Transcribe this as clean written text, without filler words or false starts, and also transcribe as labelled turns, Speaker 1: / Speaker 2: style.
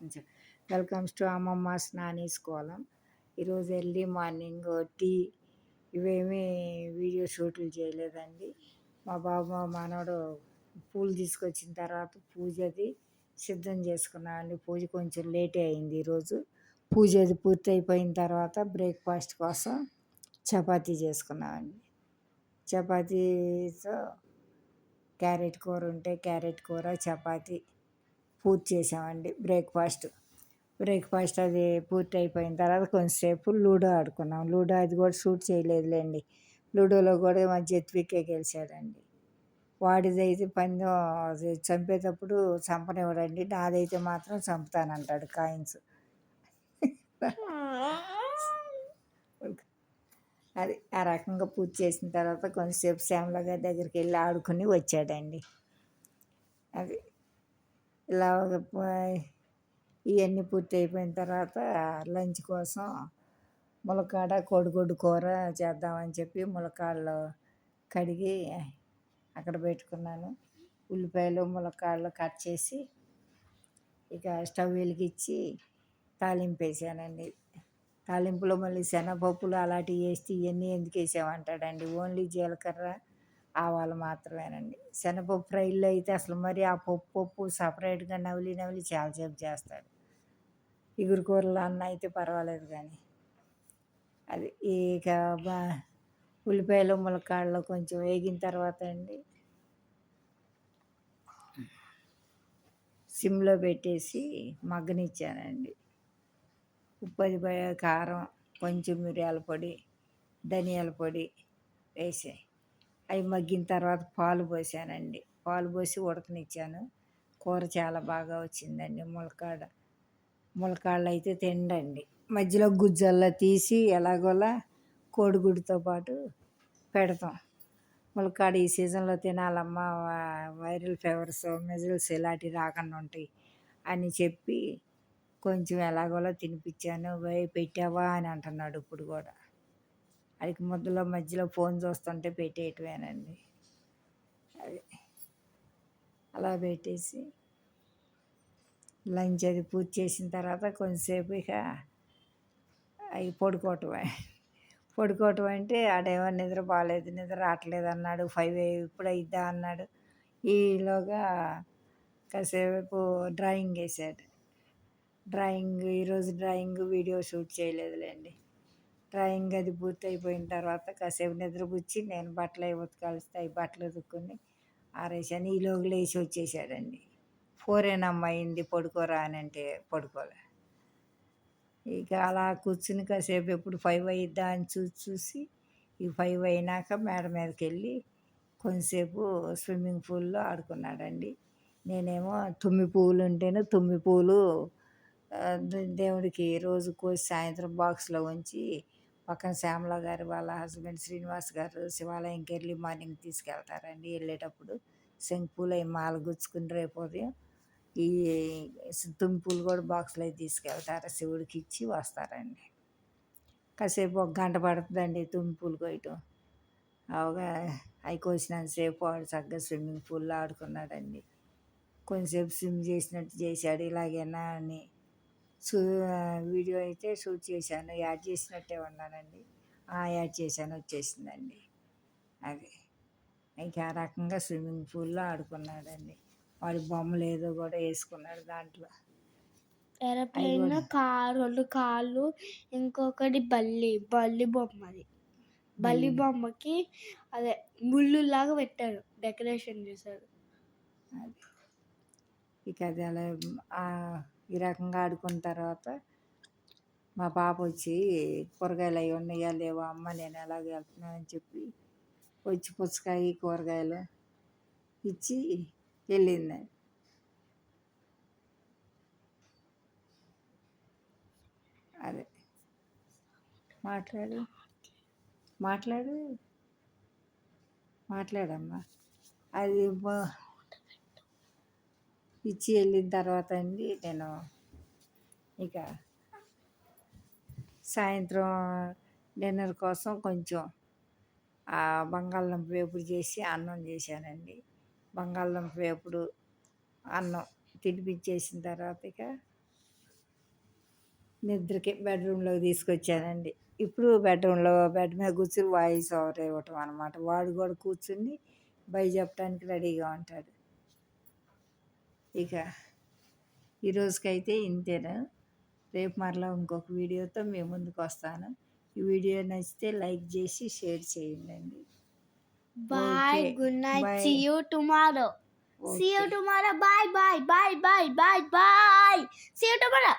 Speaker 1: నుంచి welcomes to అమ్మమ్మస్ Nani's Kolam. ఈరోజు early morning tea ఇవేమీ వీడియో షూట్లు చేయలేదండి. మా బాబు మా మనవడు పూలు తీసుకొచ్చిన తర్వాత పూజది సిద్ధం చేసుకున్నామండి. పూజ కొంచెం లేటే అయింది ఈరోజు. పూజ అది పూర్తి అయిపోయిన తర్వాత బ్రేక్ఫాస్ట్ కోసం చపాతీ చేసుకున్నామండి. చపాతీతో క్యారెట్ కూర ఉంటే క్యారెట్ కూర చపాతీ పూర్తి చేసామండి. బ్రేక్ఫాస్ట్ అది పూర్తి అయిపోయిన తర్వాత కొంచెంసేపు లూడో ఆడుకున్నాం. లూడో అది కూడా షూట్ చేయలేదులేండి. లూడోలో కూడా మా జెత్వికే గెలిచాడండి. వాడిదైతే పందెం అది చంపేటప్పుడు చంపనివ్వడండి. నాదైతే మాత్రం చంపుతానంటాడు కాయిన్స్. అది ఆ రకంగా పూజ చేసిన తర్వాత కొంచెంసేపు శ్యామల గారి దగ్గరికి వెళ్ళి ఆడుకుని వచ్చాడండి. అది ఇలా ఇవన్నీ పూర్తి అయిపోయిన తర్వాత లంచ్ కోసం ములక్కాడ కోడిగుడ్డు కూర చేద్దామని చెప్పి ములక్కాడలు కడిగి అక్కడ పెట్టుకున్నాను. ఉల్లిపాయలు ములక్కాడలు కట్ చేసి ఇక స్టవ్ వెలిగించి తాలింపు వేసానండి. తాలింపులో మళ్ళీ శనగపప్పులు అలాంటివి వేస్తే ఇవన్నీ ఎందుకు వేసామంటాడండి. ఓన్లీ జీలకర్ర ఆవాలు మాత్రమేనండి. శనగపప్పు ఫ్రైల్లో అయితే అసలు మరి ఆ పప్పు సపరేట్గా నవిలి నవిలి చాలాసేపు చేస్తాడు. ఇగురు కూరలు అన్న అయితే పర్వాలేదు కానీ అది ఇక ఉల్లిపాయలు ములక్కాడలు కొంచెం వేగిన తర్వాత అండి సిమ్లో పెట్టేసి మగ్గనిచ్చానండి. ఉప్పు అది కారం కొంచెం మిరియాల పొడి ధనియాల పొడి వేసి అవి మగ్గిన తర్వాత పాలు పోసానండి. పాలు పోసి ఉడకనిచ్చాను. కూర చాలా బాగా వచ్చిందండి. ములక్కాడలు అయితే తిండండి. మధ్యలో గుజ్జల్లా తీసి ఎలాగోలా కోడిగుడ్డుతో పాటు పెడతాం. ములక్కాడ ఈ సీజన్లో తినాలమ్మా, వైరల్ ఫీవర్స్ మెజిల్స్ ఇలాంటివి రాకుండా ఉంటాయి అని చెప్పి కొంచెం ఎలాగోలా తినిపించాను. పెట్టావా అని అంటున్నాడు ఇప్పుడు కూడా. అది ముద్దలో మధ్యలో ఫోన్ చూస్తుంటే పెట్టేయటమేనండి. అది అలా పెట్టేసి లంచ్ అది పూర్తి చేసిన తర్వాత కొంచెంసేపు ఇక అవి పడుకోవటం అంటే ఆడేమో నిద్ర బాగాలేదు, నిద్ర రావట్లేదు అన్నాడు. 5 ఇప్పుడు అయిద్దా అన్నాడు. ఈలోగా కాసేపు డ్రాయింగ్ వేసాడు. ఈరోజు డ్రాయింగ్ వీడియో షూట్ చేయలేదులేండి. డ్రాయింగ్ అది పూర్తి అయిపోయిన తర్వాత కాసేపు నిద్రపుచ్చి నేను బట్టలు అవి ఉతకాల్స్తే అవి బట్టలు ఉతుక్కొని ఆరేసాను. ఈలోగా లేచి వచ్చేసాడండి. 4 అయింది పడుకోరా అని అంటే పడుకోలే. ఇక అలా కూర్చుని కాసేపు ఎప్పుడు 5 అయిద్దా అని చూసి ఈ 5 అయినాక మేడ మీదకి వెళ్ళి కొంచెంసేపు స్విమ్మింగ్ పూల్లో ఆడుకున్నాడండి. నేనేమో తుమ్మి పువ్వులు ఉంటేనే తుమ్మి పువ్వులు దేవుడికి రోజు కోసి సాయంత్రం బాక్స్లో ఉంచి పక్కన శ్యామల గారు వాళ్ళ హస్బెండ్ శ్రీనివాస్ గారు శివాలయంకి ఎర్లీ మార్నింగ్ తీసుకెళ్తారండి. వెళ్ళేటప్పుడు శంకుపూలు అవి మాల గుచ్చుకుని రేపు ఉదయం ఈ తుమ్మిపూలు కూడా బాక్స్లో తీసుకెళ్తారు, శివుడికి ఇచ్చి వస్తారండి. కాసేపు 1 గంట పడుతుందండి తుమ్మిపూలు కోయటం. అవగా అవి కోసినంతసేపు వాడు చక్కగా స్విమ్మింగ్ పూల్లో ఆడుకున్నాడండి. కొంచెంసేపు స్విమ్ చేసినట్టు చేశాడు. ఇలాగేనా అని వీడియో అయితే షూట్ చేశాను, యాడ్ చేసినట్టే ఉన్నానండి. యాడ్ చేశాను, వచ్చేసిందండి. అది ఇంకా ఆ రకంగా స్విమ్మింగ్ పూల్లో ఆడుకున్నాడండి. వాడి బొమ్మలు ఏదో కూడా వేసుకున్నాడు దాంట్లో.
Speaker 2: ఏరోప్లేన్ కారు 2 కార్లు, ఇంకొకటి బల్లి బొమ్మది. బల్లి బొమ్మకి అదే ముళ్ళులాగా పెట్టారు, డెకరేషన్ చేశారు.
Speaker 1: అది ఇక అది అలా ఈ రకంగా ఆడుకున్న తర్వాత మా పాప వచ్చి కూరగాయలు అవి ఉన్నాయా లేవా అమ్మ, నేను ఎలాగ వెళ్తున్నానని చెప్పి వచ్చి పుచ్చకాయ కూరగాయలు ఇచ్చి వెళ్ళింది. అదే మాట్లాడమ్మా. అది ఇచ్చి వెళ్ళిన తర్వాత అండి నేను ఇక సాయంత్రం డిన్నర్ కోసం కొంచెం బంగాళదుంప వేపుడు చేసి అన్నం చేశానండి. బంగాళదుంప వేపుడు అన్నం తినిపించేసిన తర్వాత ఇక నిద్రకి బెడ్రూమ్లోకి తీసుకొచ్చానండి. ఇప్పుడు బెడ్ మీద కూర్చొని వాయిస్ ఓవర్ ఇవ్వటం అనమాట. వాడు కూడా కూర్చుని బై చెప్పడానికి రెడీగా ఉంటాడు. ఇక ఈ రోజుకైతే ఇంతేను. రేపు మరలా ఇంకొక వీడియోతో మీ ముందుకు వస్తాను. ఈ వీడియో నచ్చితే లైక్ చేసి షేర్ చేయండి.
Speaker 2: Bye.
Speaker 1: Okay.
Speaker 2: Good night.
Speaker 1: Bye.
Speaker 2: See you tomorrow. See you
Speaker 1: okay.
Speaker 2: tomorrow. Bye. Bye. Bye. Bye. Bye. Bye. See you tomorrow.